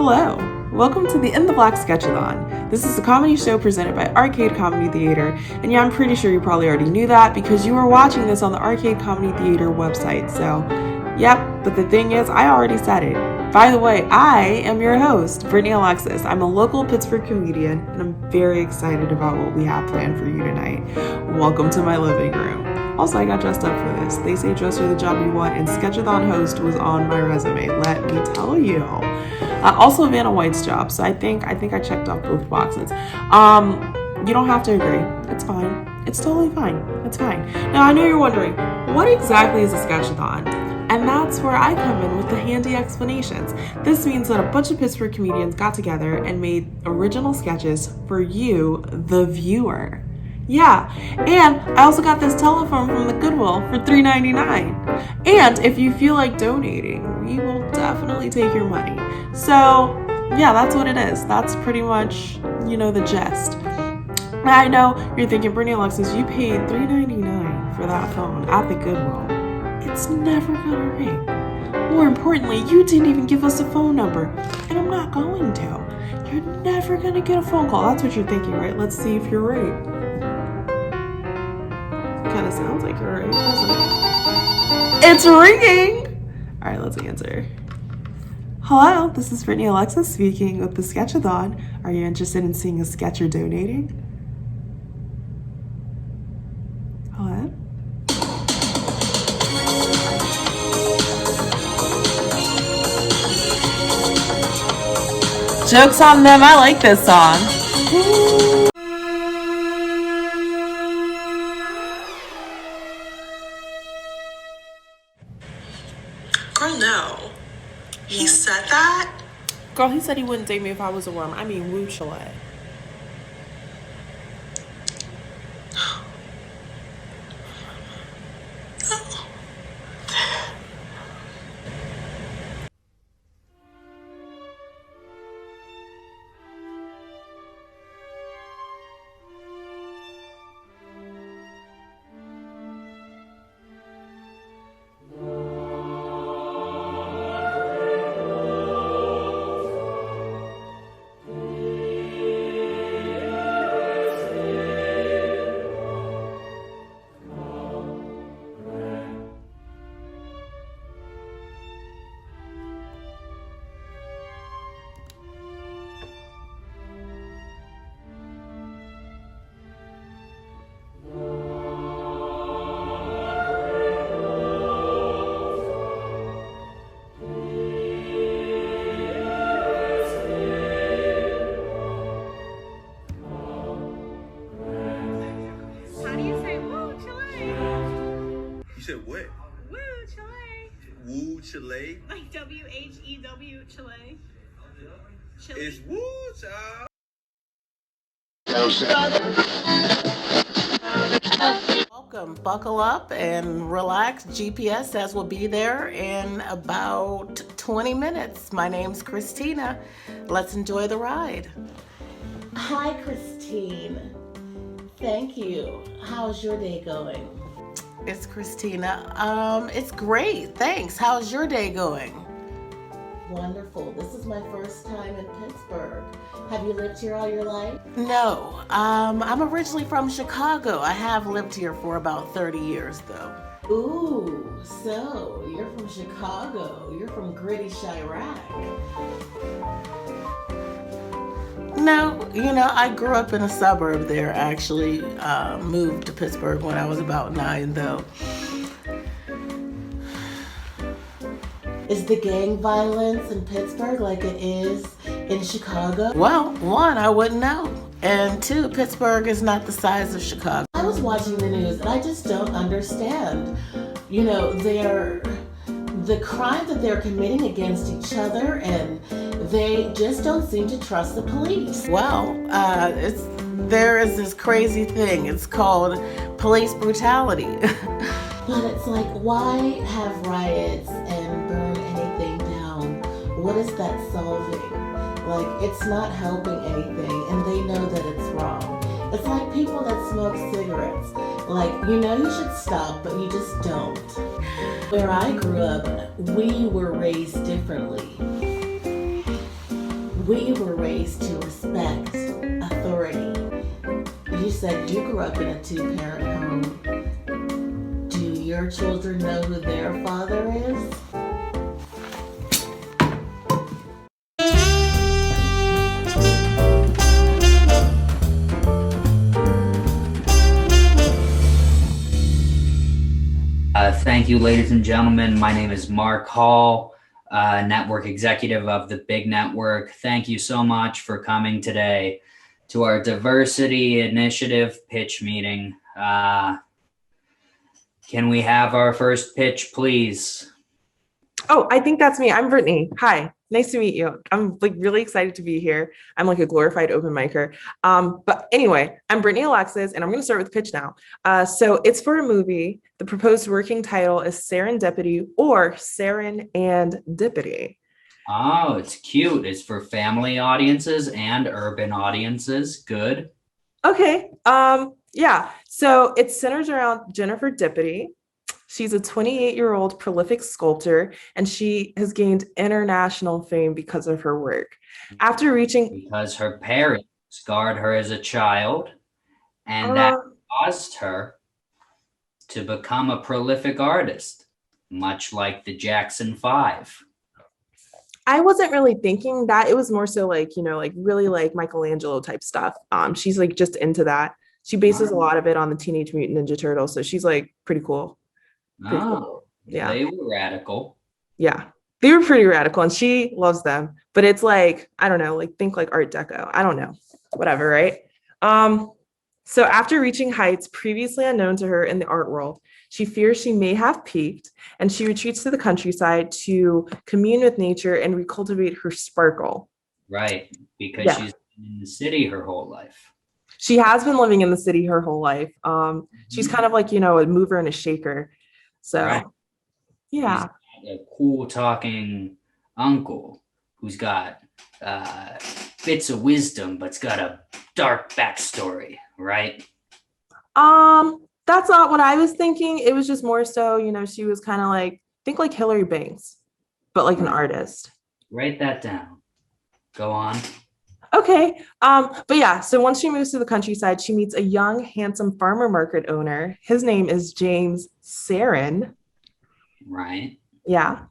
Hello, welcome to the In the Black Sketch-a-Thon. This is a comedy show presented by Arcade Comedy Theater, and yeah, I'm pretty sure you probably already knew that because you were watching this on the Arcade Comedy Theater website, so yep, but the thing is, I already said it. By the way, I am your host, Brittany Alexis. I'm a local Pittsburgh comedian, and I'm very excited about what we have planned for you tonight. Welcome to my living room. Also, I got dressed up for this. They say dress for the job you want, and Sketch-a-Thon host was on my resume, let me tell you. Also Vanna White's job, so I think I checked off both boxes. You don't have to agree. It's fine. It's totally fine. It's fine. Now, I know you're wondering, what exactly is a Sketch-a-Thon? And that's where I come in with the handy explanations. This means that a bunch of Pittsburgh comedians got together and made original sketches for you, the viewer. Yeah, and I also got this telephone from the Goodwill for $3.99. And if you feel like donating, we will definitely take your money. So, yeah, that's what it is. That's pretty much, the gist. I know you're thinking, Brittany Alexis, you paid $3.99 for that phone at the Goodwill. It's never gonna ring. More importantly, you didn't even give us a phone number, and I'm not going to. You're never gonna get a phone call. That's what you're thinking, right? Let's see if you're right. Kind of sounds like you're right, doesn't it? It's ringing! All right, let's answer. Hello, this is Brittany Alexis speaking with the Sketch-a-Thon. Are you interested in seeing a sketch or donating? Hello? Joke's on them, I like this song. Girl, no. He said that? Girl, he said he wouldn't date me if I was a worm. I mean, woo chalet. You said what? Woo, Chile. Woo Chile? Like W-H-E-W, Chile. Chile. It's woo, child. Welcome. Buckle up and relax. GPS says we'll be there in about 20 minutes. My name's Christina. Let's enjoy the ride. Hi, Christine. Thank you. How's your day going? It's Christina. It's great. Thanks. How's your day going? Wonderful. This is my first time in Pittsburgh. Have you lived here all your life? No. I'm originally from Chicago. I have lived here for about 30 years, though. Ooh, so you're from Chicago. You're from gritty Chirac. No, I grew up in a suburb there, actually. Moved to Pittsburgh when I was about 9, though. Is the gang violence in Pittsburgh like it is in Chicago? Well, 1, I wouldn't know. And 2, Pittsburgh is not the size of Chicago. I was watching the news and I just don't understand. The crime that they're committing against each other, and they just don't seem to trust the police. Well, there is this crazy thing. It's called police brutality. But it's like, why have riots and burn anything down? What is that solving? Like, it's not helping anything, and they know that it's wrong. It's like people that smoke cigarettes. Like, you should stop, but you just don't. Where I grew up, we were raised differently. We were raised to respect authority. You said you grew up in a two-parent home. Do your children know who their father is? Thank you, ladies and gentlemen. My name is Mark Hall, network executive of the Big Network. Thank you so much for coming today to our diversity initiative pitch meeting. Can we have our first pitch, please? Oh, I think that's me. I'm Brittany. Hi, nice to meet you. I'm like really excited to be here. I'm like a glorified open micer. But anyway, I'm Brittany Alexis, and I'm going to start with the pitch now. So it's for a movie. The proposed working title is Serendipity or Saren and Dippity. Oh, it's cute. It's for family audiences and urban audiences. Good. Okay. Yeah. So it centers around Jennifer Dippity. She's a 28-year-old prolific sculptor, and she has gained international fame because of her work. After reaching, Because her parents scarred her as a child, and that uh, caused her to become a prolific artist, much like the Jackson Five. I wasn't really thinking that. It was more so like, like really like Michelangelo type stuff. She's like just into that. She bases a lot of it on the Teenage Mutant Ninja Turtles, so she's like pretty cool. Pretty Oh, cool. Yeah. they were radical. Yeah. They were pretty radical, and she loves them. But it's like, I don't know, like think like Art Deco. I don't know. Whatever, right? So after reaching heights previously unknown to her in the art world, she fears she may have peaked, and she retreats to the countryside to commune with nature and recultivate her sparkle. Right, because Yeah. she's been in the city her whole life. She has been living in the city her whole life. She's kind of like, a mover and a shaker. So, Right. yeah. He's a cool talking uncle who's got bits of wisdom, but's got a dark backstory, right? That's not what I was thinking. It was just more so, she was kind of like, think like Hillary Banks, but like an artist. Write that down. Go on. Okay. But yeah, so once she moves to the countryside, she meets a young, handsome farmer market owner. His name is James Saren. Right. Yeah.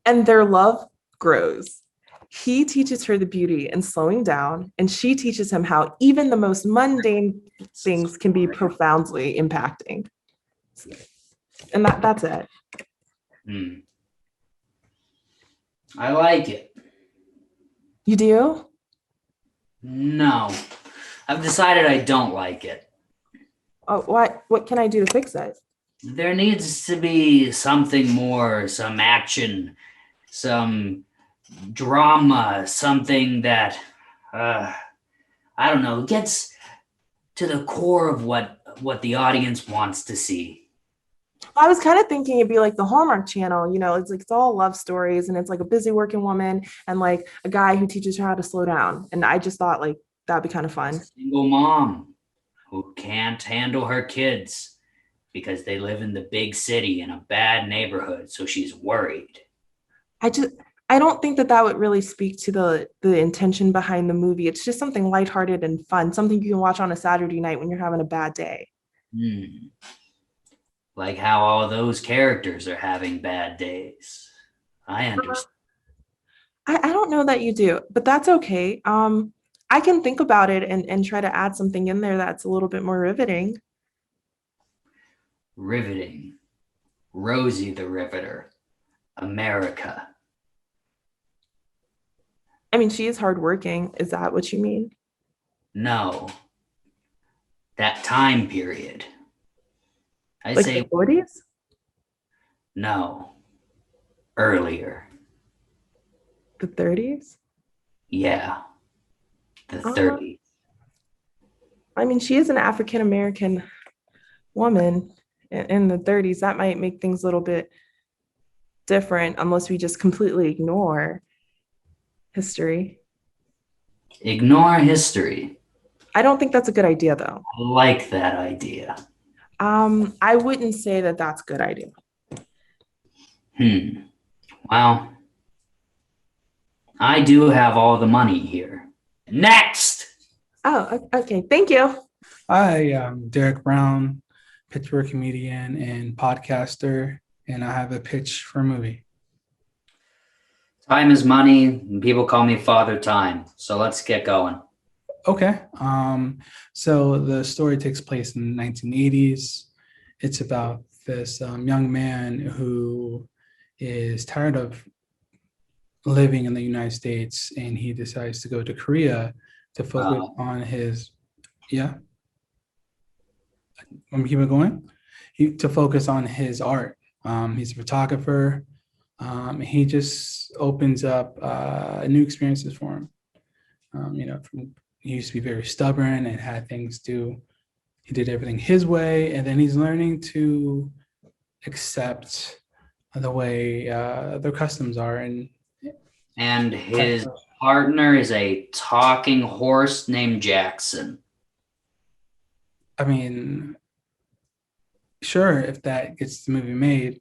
And their love grows. He teaches her the beauty in slowing down, and she teaches him how even the most mundane things can be profoundly impacting. And that's it. I like it. You do? No. I've decided I don't like it. Oh, what can I do to fix it? There needs to be something more, some action, some drama, something that, I don't know, gets to the core of what the audience wants to see. I was kind of thinking it'd be like the Hallmark Channel, it's like it's all love stories, and it's like a busy working woman and like a guy who teaches her how to slow down. And I just thought like that'd be kind of fun. Single mom who can't handle her kids because they live in the big city in a bad neighborhood, so she's worried. I don't think that would really speak to the intention behind the movie. It's just something lighthearted and fun, something you can watch on a Saturday night when you're having a bad day. Like how all those characters are having bad days. I understand. I don't know that you do, but that's okay. I can think about it and try to add something in there that's a little bit more riveting. Riveting. Rosie the Riveter. America. I mean, she is hardworking. Is that what you mean? No. That time period. I Like say the 40s? no. Earlier. The 30s? Yeah. The 30s. I mean, she is an African American woman in the 30s. That might make things a little bit different unless we just completely ignore history. Ignore history. I don't think that's a good idea, though. I like that idea. I wouldn't say that that's a good idea. Well, I do have all the money here. Next! Oh, okay. Thank you. Hi, I'm Derek Brown, Pittsburgh comedian and podcaster, and I have a pitch for a movie. Time is money, and people call me Father Time. So let's get going. Okay. So the story takes place in the 1980s. It's about this young man who is tired of living in the United States, and he decides to go to Korea to focus on his, yeah. Let me keep it going. To focus on his art. He's a photographer. He just opens up new experiences for him. He used to be very stubborn and had things do. He did everything his way, and then he's learning to accept the way their customs are. And his partner is a talking horse named Jackson. I mean, sure, if that gets the movie made.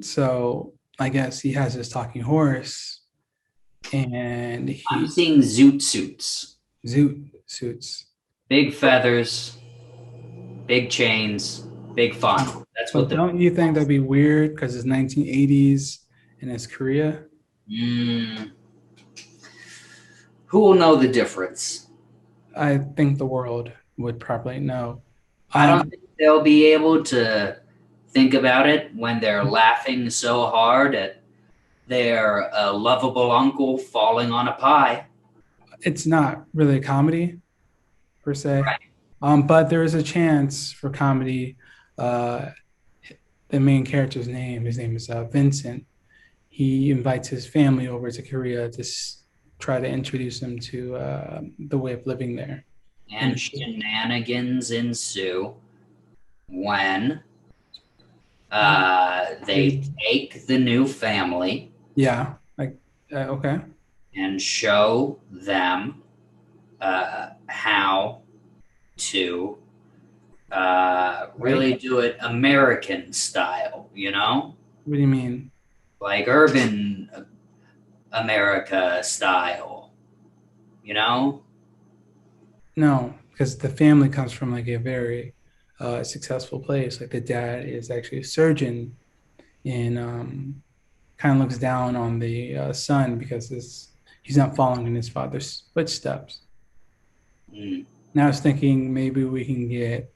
So I guess he has his talking horse, and I'm seeing zoot suits. Zoot suits. Big feathers, big chains, big fun. That's what Don't you think that'd be weird because it's 1980s and it's Korea? Who will know the difference? I think the world would probably know. I don't think they'll be able to think about it when they're laughing so hard at their lovable uncle falling on a pie. It's not really a comedy per se, Right. But there is a chance for comedy. The main character's name, his name is Vincent. He invites his family over to Korea to try to introduce them to the way of living there. And shenanigans ensue when they take the new family. Yeah, okay. And show them how to really do it American style, you know? What do you mean? Like urban America style, you know? No, because the family comes from like a very successful place. Like the dad is actually a surgeon, and kind of looks down on the son because he's not following in his father's footsteps. Now I was thinking maybe we can get,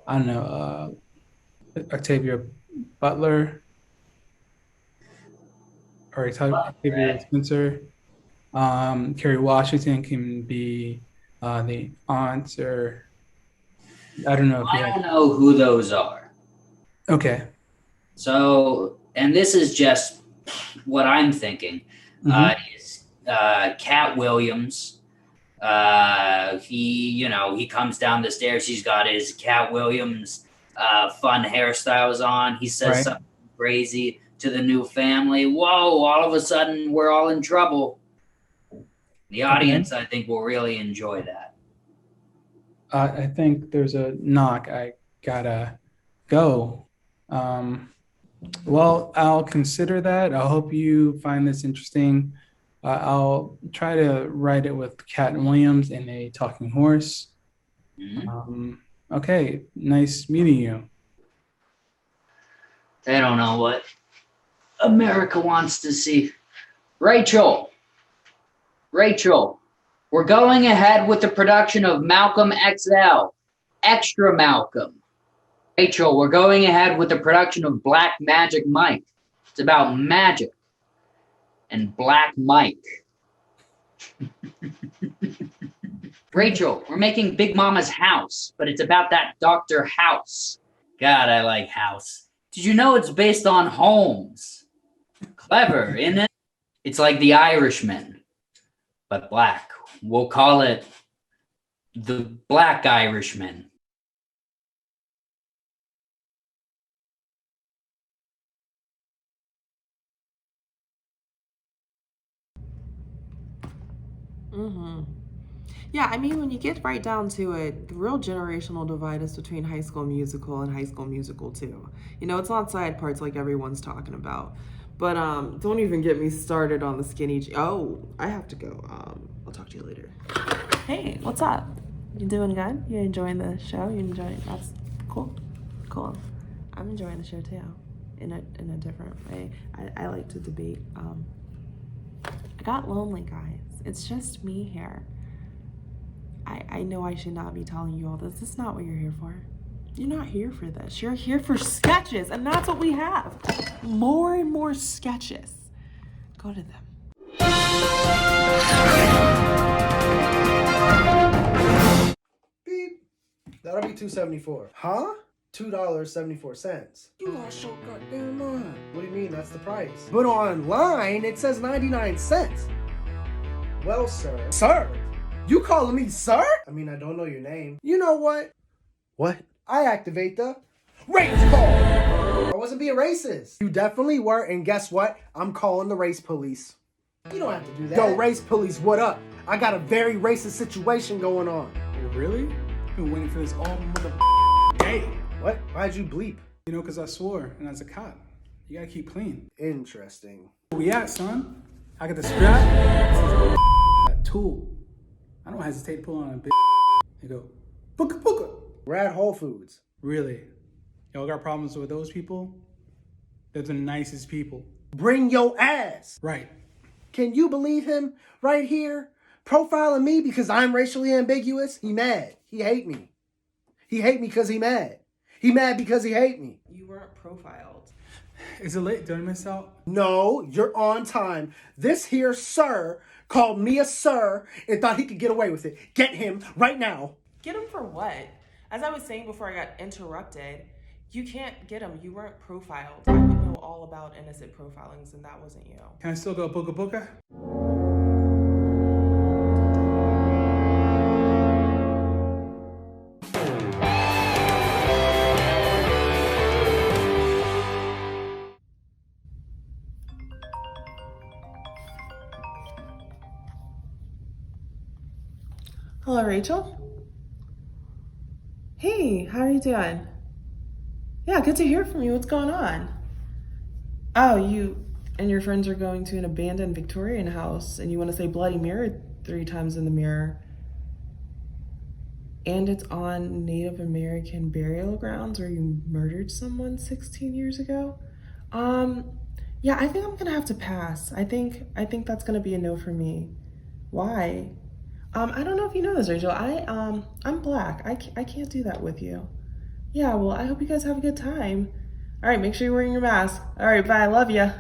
I don't know, Octavia Butler or Octavia Spencer. Kerry Washington can be the aunt, or I don't know. I don't know who those are. Okay. So, and this is just what I'm thinking. Is Cat Williams. He comes down the stairs. He's got his Cat Williams fun hairstyles on. He says something crazy to the new family. Whoa, all of a sudden we're all in trouble. The audience, I think, will really enjoy that. I think there's a knock. I gotta go. Well, I'll consider that. I hope you find this interesting. I'll try to write it with Cat Williams and a talking horse. Okay, nice meeting you. They don't know what America wants to see. Rachel, we're going ahead with the production of Malcolm XL, Extra Malcolm. Rachel, we're going ahead with the production of Black Magic Mike. It's about magic and Black Mike. Rachel, we're making Big Mama's House, but it's about that Dr. House. God, I like House. Did you know it's based on Holmes? Clever, isn't it? It's like The Irishman, but black. We'll call it The Black Irishman. Yeah, I mean, when you get right down to it, the real generational divide is between High School Musical and High School Musical 2. You know, it's not side parts like everyone's talking about. But don't even get me started on the skinny oh, I have to go. I'll talk to you later. Hey, what's up? You doing good? You enjoying the show? You enjoying? That's cool. Cool. I'm enjoying the show too, in a different way. I like to debate. I got lonely, guys. It's just me here. I know I should not be telling you all this. This is not what you're here for. You're not here for this. You're here for sketches, and that's what we have. More and more sketches. Go to them. Beep. That'll be $2.74. Huh? $2.74. You lost your goddamn mind. What do you mean? That's the price. But online, it says 99 cents. Well, sir. Sir? You calling me sir? I mean, I don't know your name. You know what? What? I activate the race call. I wasn't being racist. You definitely were, and guess what? I'm calling the race police. You don't have to do that. Yo, race police, what up? I got a very racist situation going on. Oh, really? Been waiting for this all mother day. What? Why'd you bleep? You know, because I swore, and as a cop, you gotta keep clean. Interesting. Where we at, son? I got the strap. That tool. I don't hesitate to pull on a big. They go, booka booka. We're at Whole Foods. Really? Y'all got problems with those people? They're the nicest people. Bring your ass. Right. Can you believe him right here? Profiling me because I'm racially ambiguous? He mad. He hate me. He hate me because he mad. He mad because he hate me. You weren't profiled. Is it late? Did I miss out? No, you're on time. This here sir called me a sir and thought he could get away with it. Get him right now. Get him for what? As I was saying before I got interrupted, you can't get him. You weren't profiled. I would know all about innocent profilings, and that wasn't you. Can I still go booka booka? Hello, Rachel. Hey, how are you doing? Yeah, good to hear from you. What's going on? Oh, you and your friends are going to an abandoned Victorian house, and you want to say Bloody Mary 3 times in the mirror. And it's on Native American burial grounds where you murdered someone 16 years ago. Yeah, I think I'm gonna have to pass. I think that's gonna be a no for me. Why? I don't know if you know this, Rachel. I'm black. I can't do that with you. Yeah, well, I hope you guys have a good time. All right, make sure you're wearing your mask. All right, bye. I love you.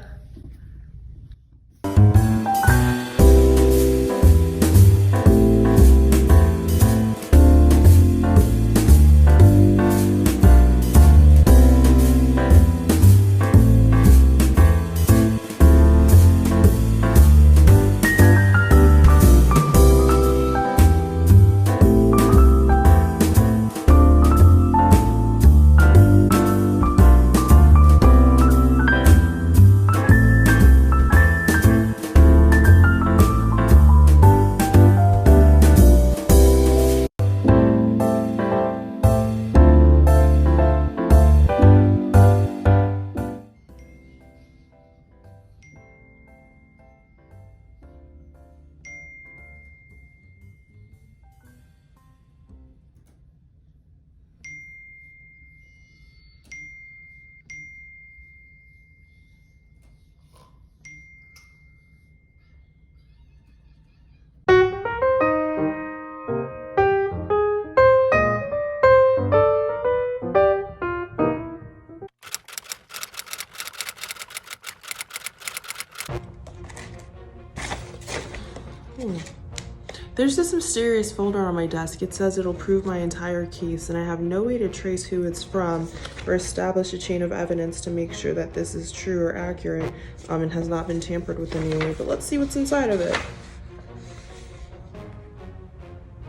There's this mysterious folder on my desk. It says it'll prove my entire case, and I have no way to trace who it's from or establish a chain of evidence to make sure that this is true or accurate and has not been tampered with in any way. But let's see what's inside of it.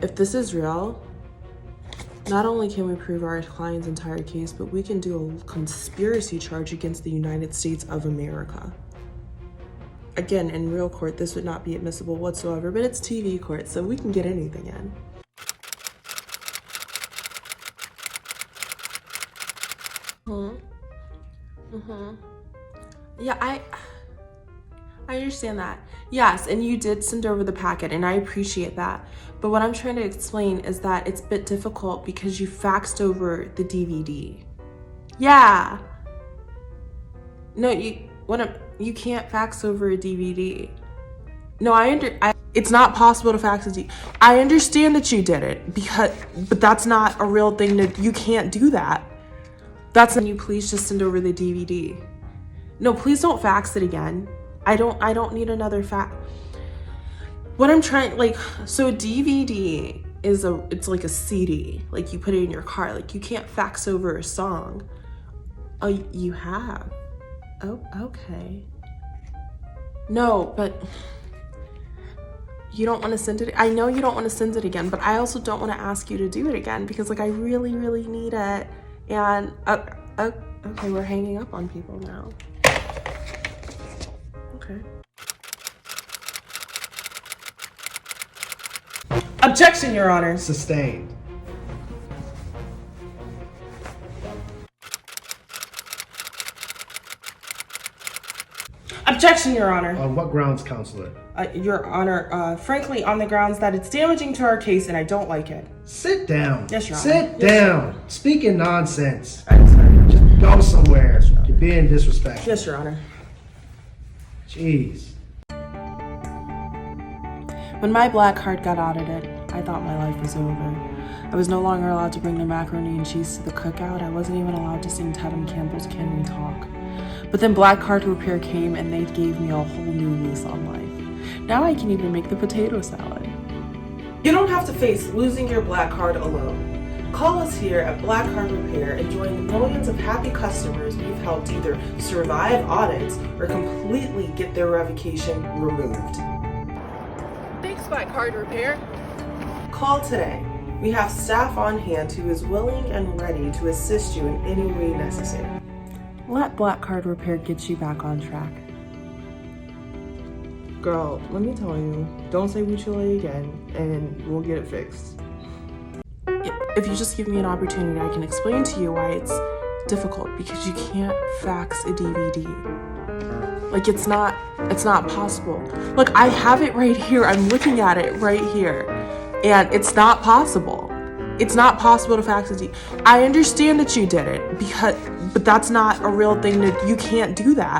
If this is real, not only can we prove our client's entire case, but we can do a conspiracy charge against the United States of America. Again, in real court, this would not be admissible whatsoever, but it's TV court, so we can get anything in. Yeah, I understand that. Yes, and you did send over the packet, and I appreciate that. But what I'm trying to explain is that it's a bit difficult because you faxed over the DVD. Yeah. No, you can't fax over a DVD. No, it's not possible to fax a DVD. I understand that you did it but that's not a real thing. You can't do that. Can you please just send over the DVD? No, please don't fax it again. I don't need another fax. What I'm trying, so a DVD it's like a CD. Like, you put it in your car. Like, you can't fax over a song. Oh, you have? Oh, okay. No, but you don't want to send it. I know you don't want to send it again, but I also don't want to ask you to do it again because, I really, really need it. And, okay, we're hanging up on people now. Okay. Objection, Your Honor. Sustained. Objection, Your Honor. On what grounds, Counselor? Your Honor, frankly, on the grounds that it's damaging to our case and I don't like it. Sit down. Yes, Your Honor. Sit down. Speaking nonsense. I'm sorry. Just go somewhere. You're being disrespectful. Yes, Your Honor. Jeez. When my black card got audited, I thought my life was over. I was no longer allowed to bring the macaroni and cheese to the cookout. I wasn't even allowed to sing Tevin Campbell's Can We Talk. But then Black Card Repair came and they gave me a whole new lease on life. Now I can even make the potato salad. You don't have to face losing your black card alone. Call us here at Black Card Repair and join the millions of happy customers we've helped either survive audits or completely get their revocation removed. Thanks, Black Card Repair. Call today. We have staff on hand who is willing and ready to assist you in any way necessary. Let Black Card Repair get you back on track. Girl, let me tell you, don't say Wuchile again, and we'll get it fixed. If you just give me an opportunity, I can explain to you why it's difficult, because you can't fax a DVD. It's not possible. Look, I have it right here. I'm looking at it right here. And it's not possible. It's not possible to fax a DVD. I understand that you did it, but that's not a real thing. You can't do that.